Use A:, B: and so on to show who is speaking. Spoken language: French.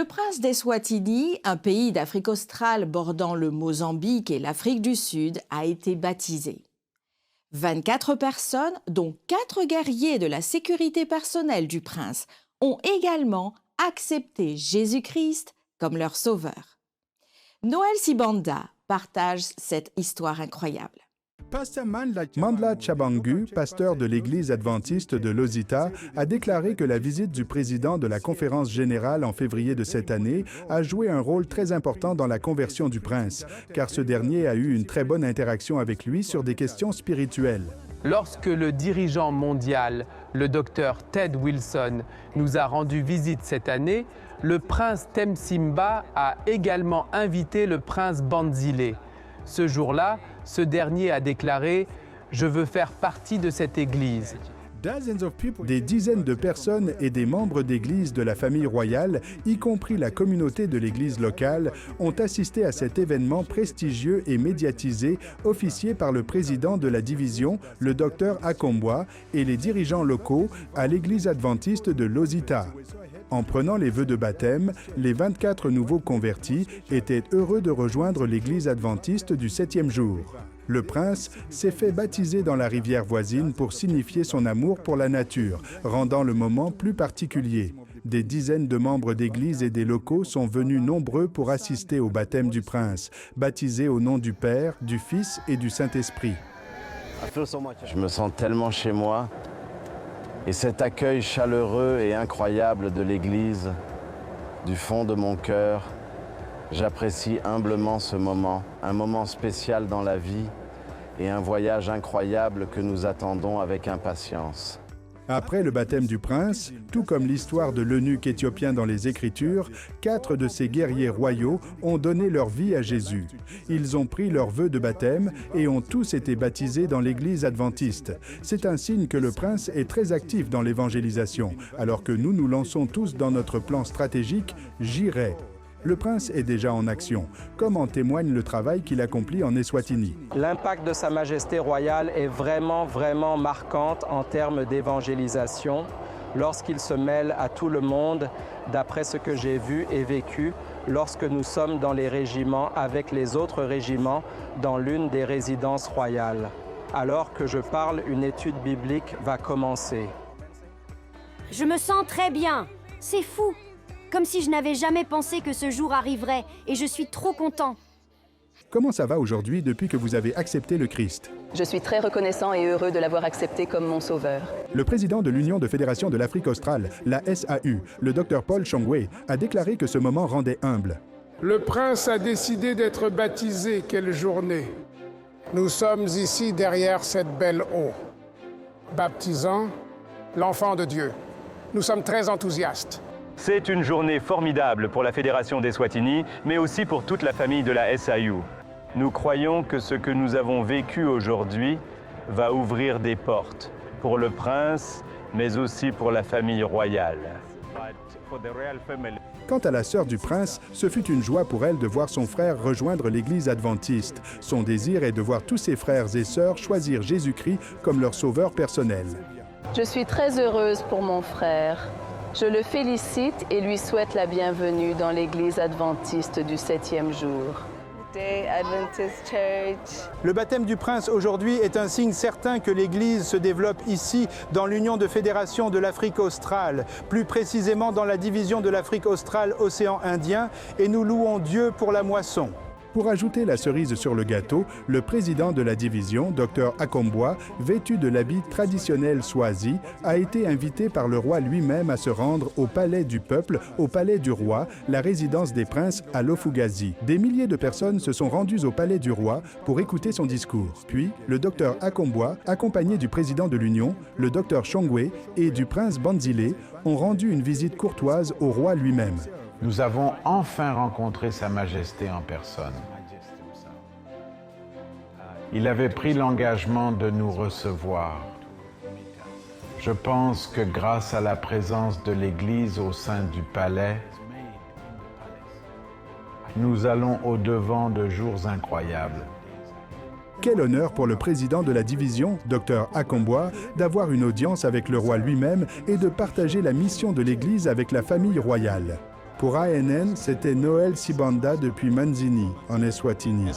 A: Le prince d'Eswatini, un pays d'Afrique australe bordant le Mozambique et l'Afrique du Sud, a été baptisé. 24 personnes, dont 4 guerriers de la sécurité personnelle du prince, ont également accepté Jésus-Christ comme leur sauveur. Noël Sibanda partage cette histoire incroyable.
B: Mandla Chabangu, pasteur de l'Église adventiste de Lozita, a déclaré que la visite du président de la conférence générale en février de cette année a joué un rôle très important dans la conversion du prince, car ce dernier a eu une très bonne interaction avec lui sur des questions spirituelles.
C: Lorsque le dirigeant mondial, le docteur Ted Wilson, nous a rendu visite cette année, le prince Temsimba a également invité le prince Banzile. Ce jour-là, ce dernier a déclaré « Je veux faire partie de cette église ».
B: Des dizaines de personnes et des membres d'église de la famille royale, y compris la communauté de l'église locale, ont assisté à cet événement prestigieux et médiatisé, officié par le président de la division, le docteur Akombwa, et les dirigeants locaux à l'église adventiste de Lozita. En prenant les vœux de baptême, les 24 nouveaux convertis étaient heureux de rejoindre l'église adventiste du 7e jour. Le prince s'est fait baptiser dans la rivière voisine pour signifier son amour pour la nature, rendant le moment plus particulier. Des dizaines de membres d'église et des locaux sont venus nombreux pour assister au baptême du prince, baptisé au nom du Père, du Fils et du Saint-Esprit.
D: Je me sens tellement chez moi. Et cet accueil chaleureux et incroyable de l'Église, du fond de mon cœur, j'apprécie humblement ce moment, un moment spécial dans la vie et un voyage incroyable que nous attendons avec impatience.
B: Après le baptême du prince, tout comme l'histoire de l'eunuque éthiopien dans les Écritures, 4 de ces guerriers royaux ont donné leur vie à Jésus. Ils ont pris leurs vœux de baptême et ont tous été baptisés dans l'Église adventiste. C'est un signe que le prince est très actif dans l'évangélisation, alors que nous nous lançons tous dans notre plan stratégique « J'irai ». Le prince est déjà en action, comme en témoigne le travail qu'il accomplit en Eswatini.
E: L'impact de Sa Majesté royale est vraiment marquant en termes d'évangélisation lorsqu'il se mêle à tout le monde, d'après ce que j'ai vu et vécu, lorsque nous sommes dans les régiments avec les autres régiments dans l'une des résidences royales. Alors que je parle, une étude biblique va commencer.
F: Je me sens très bien, c'est fou. Comme si je n'avais jamais pensé que ce jour arriverait, et je suis trop content.
B: Comment ça va aujourd'hui depuis que vous avez accepté le Christ?
G: Je suis très reconnaissant et heureux de l'avoir accepté comme mon sauveur.
B: Le président de l'Union de fédération de l'Afrique australe, la SAU, le Dr Paul Chongwe, a déclaré que ce moment rendait humble.
H: Le prince a décidé d'être baptisé. Quelle journée! Nous sommes ici derrière cette belle eau, baptisant l'enfant de Dieu. Nous sommes très enthousiastes.
I: C'est une journée formidable pour la Fédération d'Eswatini, mais aussi pour toute la famille de la SAU. Nous croyons que ce que nous avons vécu aujourd'hui va ouvrir des portes pour le prince, mais aussi pour la famille royale.
B: Quant à la sœur du prince, ce fut une joie pour elle de voir son frère rejoindre l'Église adventiste. Son désir est de voir tous ses frères et sœurs choisir Jésus-Christ comme leur sauveur personnel.
G: Je suis très heureuse pour mon frère. Je le félicite et lui souhaite la bienvenue dans l'Église adventiste du 7e jour.
J: Le baptême du prince aujourd'hui est un signe certain que l'Église se développe ici, dans l'Union de fédération de l'Afrique australe, plus précisément dans la division de l'Afrique australe Océan Indien, et nous louons Dieu pour la moisson.
B: Pour ajouter la cerise sur le gâteau, le président de la division, Dr Akombwa, vêtu de l'habit traditionnel swazi, a été invité par le roi lui-même à se rendre au palais du peuple, au palais du roi, la résidence des princes à Lofugazi. Des milliers de personnes se sont rendues au palais du roi pour écouter son discours. Puis, le Dr Akombwa, accompagné du président de l'Union, le Dr Chongwe et du prince Banzile, ont rendu une visite courtoise au roi lui-même.
K: Nous avons enfin rencontré Sa Majesté en personne. Il avait pris l'engagement de nous recevoir. Je pense que grâce à la présence de l'Église au sein du palais, nous allons au-devant de jours incroyables.
B: Quel honneur pour le président de la division, Dr Akombwa, d'avoir une audience avec le roi lui-même et de partager la mission de l'Église avec la famille royale. Pour ANN, c'était Noël Sibanda depuis Manzini, en Eswatini.